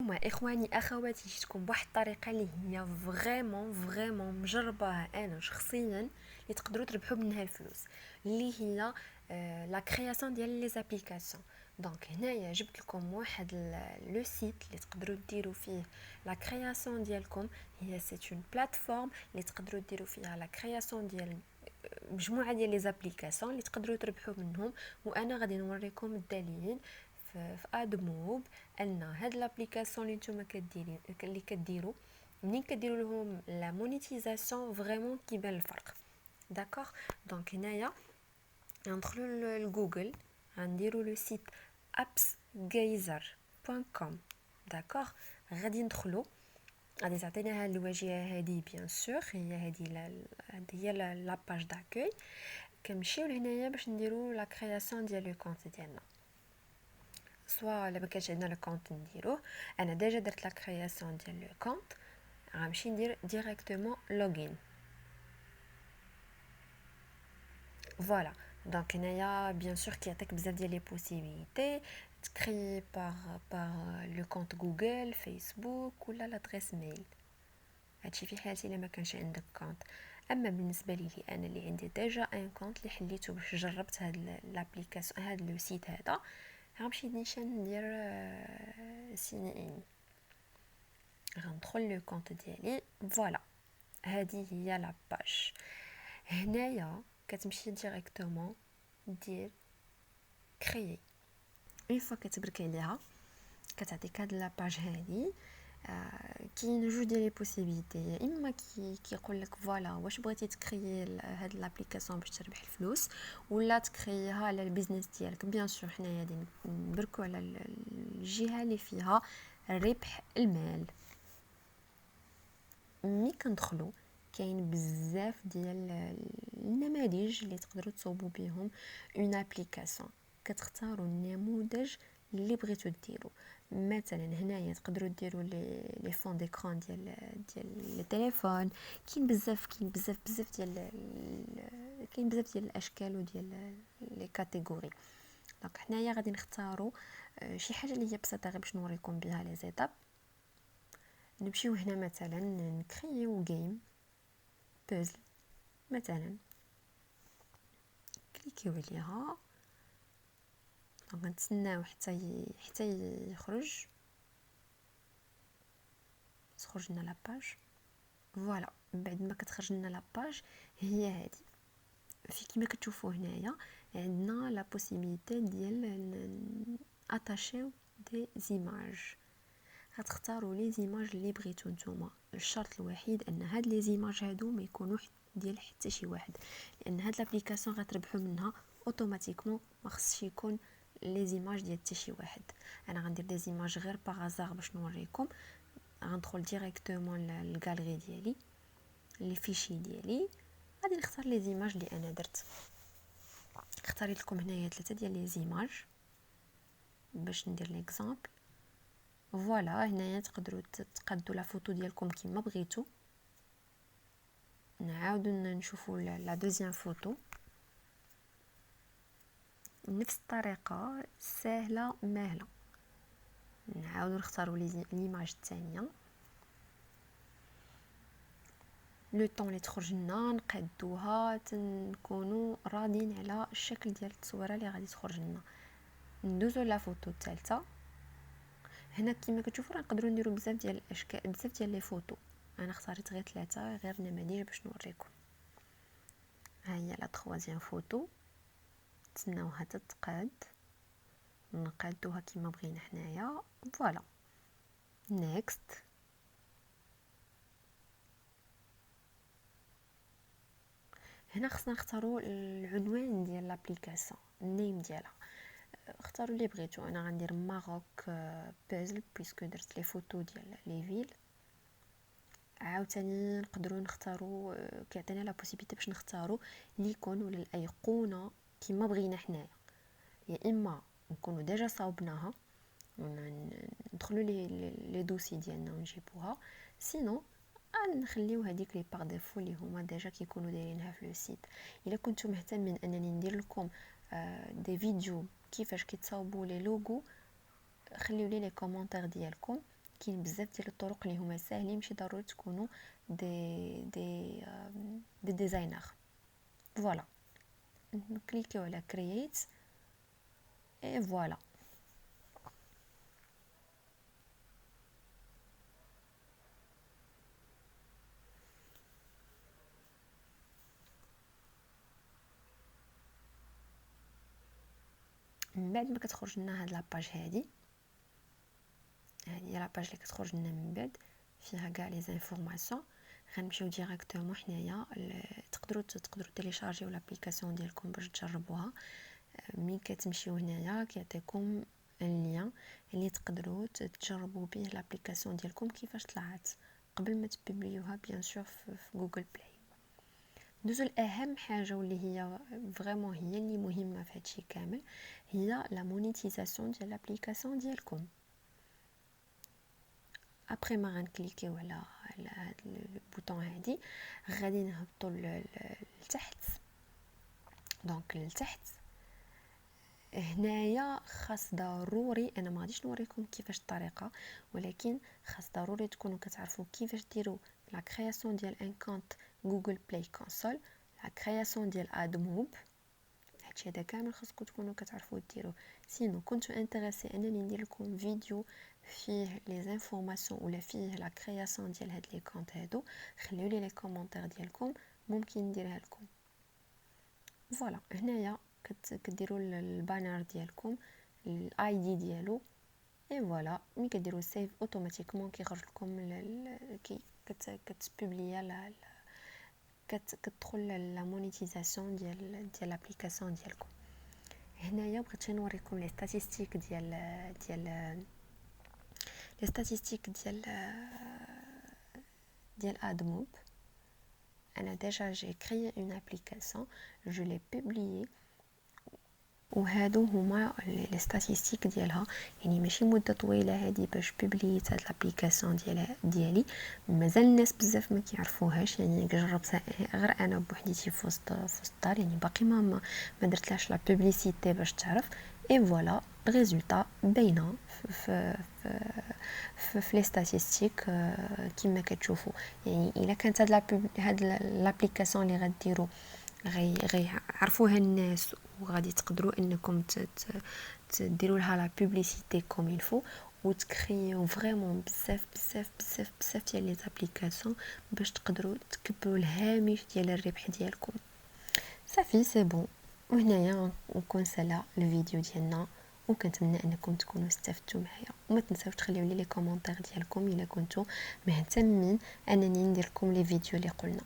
هما اخواني اخواتي جيتكم بواحد الطريقه اللي هي فريمون مجرباها انا شخصيا، اللي تقدروا تربحوا منها الفلوس، اللي هي لا كرياسيون ديال لي زابليكاسيون. دونك هنايا جبت لكم واحد لو سيت اللي تقدروا ديروا فيه لا كرياسيون ديالكم. هي سيت اون بلاتفورم اللي تقدروا ديروا فيها لا كرياسيون ديال مجموعه ديال لي زابليكاسيون اللي تقدروا تربحوا منهم. وانا غادي نوريكم الدليل في ادموب ان هاد لابليكاسيون اللي نتوما كديروا منين كديروا لهم لا مونيتيزاسيون فريمون كيبان الفرق. داكوغ. دونك هنايا ندخلوا لجوجل، غنديروا لو سيت appsgeyser.com. داكوغ. غادي ندخلوا، غادي تعطينا هاد الواجهه هادي بيان سور، هي لاباج داكوي. كنمشيو لهنايا باش نديروا لا كرياسيون ديال لو كونت ديالنا، سوا الا مكانش عندنا لو كونت نديروه. انا ديجا درت لا كرياسيون ديال لو كونت، غنمشي ندير ديريكتومون لوغين. فوالا. دونك هنايا بيان سور كيعطيك بزاف ديال لي بوسيبيليتي تكري باغ لو كونت جوجل، فيسبوك ولا لادريس ميل. هادشي في حالتي الا ما كانش عندك كونت. اما بالنسبه لي انا اللي عندي ديجا ان كونت اللي حليته باش جربت هاد لابليكاسيون، هاد لو سيت هذا، غنمشي نيشان ندير سيني ان. غندخل لو كونت ديالي. فوالا، هذه هي لاباج. هنايا كتمشي ديريكتومون دير كريي. اون فوا كتبرك عليها كتعطيك هاد لاباج هادي. كاين جوج ديال لي بوسيبيليتي، يا اما كيقول لك فوالا واش بغيتي تكريي هاد لابليكاسيون باش تربح الفلوس، ولا تكرييها على البيزنس ديالك. بيان سور حنايا غادي نبركو على الجهه اللي فيها ربح المال. ملي كندخلو كاين بزاف ديال النماذج اللي تقدروا تصوبوا بهم اون ابليكاسيون. كتختاروا النموذج اللي بغيتو ديروا. مثلا هنايا تقدروا ديروا لي فون ديكران ديال التليفون. كاين بزاف ديال الاشكال وديال لي كاتيجوري. دونك حنايا غادي نختاروا شي حاجه اللي هي بسيطه غير باش نوريكم بها لي زيتاب. نمشيو هنا مثلا نكريو جيم بوزل مثلا، كليكيو عليها. غنتسناو حتى يخرج لنا لاباج. فوالا، بعد ما كتخرج لنا لاباج هي هذه. في كما كتشوفوا هنايا عندنا لا بوسيبيليتي ديال اتاشيو دي زيماج. غتختاروا لي زيماج اللي بغيتو نتوما. الشرط الوحيد ان هاد لي زيماج هادو ما يكونوا ديال حتى شي واحد، لان هاد لابليكاسيون غتربحوا منها اوتوماتيكمون، ما خصش يكون لي زيماج ديال حتى شي واحد. انا غندير دي زيماج غير باغازار باش نوريكم. غندخل ديريكتومون للغاليري ديالي، لي فيشي ديالي. غادي نختار لي زيماج اللي انا درت. اختاريت لكم هنايا 3 ديال لي زيماج باش ندير ليكزامبل. فوالا، هنايا تقدروا تقادوا لا فوتو ديالكم كيما بغيتو. نعاودو نشوفوا لا دوزيام فوتو نفس الطريقه سهله ماهله. نعاودو نختاروا ليماج الثانيه. لو طون اللي تخرج لنا نقادوها تنكونوا راضين على الشكل ديال التصويره اللي غادي تخرج لنا. ندوزو لا فوتو الثالثه. هنا كما كتشوفوا راه نقدروا نديروا بزاف ديال الاشكال، بزاف ديال لي فوتو. انا اختاريت غير 3 غير نماذج باش نوريكم. ها هي لا تروازيام فوتو. تسناوها تتقاد، نقادوها كما بغينا حنايا. فوالا، نيكست. هنا خصنا نختاروا العنوان ديال لابليكاسيون، النيم ديالها. اختاروا اللي بغيتو. انا غندير ماروك بوزل بيسكو درت لي فوتو ديال لي فيل. عاوتاني نقدروا نختاروا، كيعطينا لا بوسيبيتي باش نختاروا ليكون ولا الايقونه كما بغينا حنايا. يا اما نكونوا ديجا صاوبناها ندخلوا لي دوسي ديالنا ونجيبوها، سينو نخليو هذيك لي باغ ديفو اللي هما ديجا كيكونوا دايرينها في لو سيت. الا كنتم مهتمين انني ندير لكم دي فيديو كيفاش كيتصاوبوا لي لوغو، خليو لي كومونتير ديالكم كاين بزاف ديال الطرق اللي هما ساهلين، ماشي ضروري تكونوا دي ديزاينر. فوالا، نكليكيو على كرييت اي فوالا. من بعد ما كتخرج لنا هاد لاباج هادي هي لاباج اللي كتخرج لنا من بعد فيها كاع لي زانفورماسيون. غنمشيو ديريكتومون حنايا تقدروا تيليشارجيو لابليكاسيون ديالكم باش تجربوها. ملي كتمشيو هنايا كيعطيكم اللين اللي تقدروا تجربوا به لابليكاسيون ديالكم كيفاش طلعت قبل ما تبوبليوها بيان سور في جوجل بلاي. ندوزو الاهم حاجه واللي هي فريمون هي اللي مهمه في هادشي كامل، هي لا مونيتيزاسيون ديال لابليكاسيون ديالكم. ابري ما غنكليكيو على هاد البوطون هادي غادي نهبطوا لتحت. دونك لتحت هنايا خاص ضروري، انا ما غاديش نوريكم كيفاش الطريقه، ولكن خاص ضروري تكونوا كتعرفوا كيفاش ديروا لا كرياسيون ديال ان كونط جوجل بلاي كونسول، لا كرياسيون ديال ادموب. هادشي هذا كامل خاصكم تكونوا كتعرفوا ديروا. سينو كنتو انتريسي انني ندير لكم فيديو فيه لي زانفورماسيون ولا فيه لا كرياسيون ديال هاد لي كونط هادو، خليو لي كومونتير ديالكم ممكن نديرها لكم. فوالا هنايا كديروا البانر ديالكم الاي دي ديالو اي فوالا. ملي كديروا سيف اوتوماتيكمون كيخرج لكم كتبوبليا كتدخل لا مونيتيزاسيون ديال لابليكاسيون ديالكم. هنايا بغيت نوريكم لي ستاتيستيك ديال ادموب. انا ديجا جي كريي اون ابليكاسيون جو لي بوبليي، وهادو هما لي ستاتيستيك ديالها. يعني ماشي مده طويله هادي باش بوبليت هاد لابليكاسيون ديالي مازال الناس بزاف ما كيعرفوهاش. يعني جربتها غير انا بوحديتي في وسط الدار، يعني باقي ما درتلاش لا بوبليسيتي باش تعرف. اي فوالا الريزولطا باينه في لي ستاتيستيك كما كتشوفوا. يعني الا كانت هاد لابليكاسيون اللي غديروا غيعرفوها الناس وغادي تقدروا انكم تديروا لها لا بوبليسيتي كوم يلفو وتكريو فريمون بزاف ديال لي زابليكاسيون باش تقدروا تكبروا الهامش ديال الربح ديالكم. صافي سي بون. وهنايا نكون سالا الفيديو ديالنا، وكنتمنى انكم تكونوا استفدتوا معايا. وما تنساوش تخليو لي كومونتير ديالكم الا كنتو مهتمين انني ندير لكم لي فيديو اللي قلنا.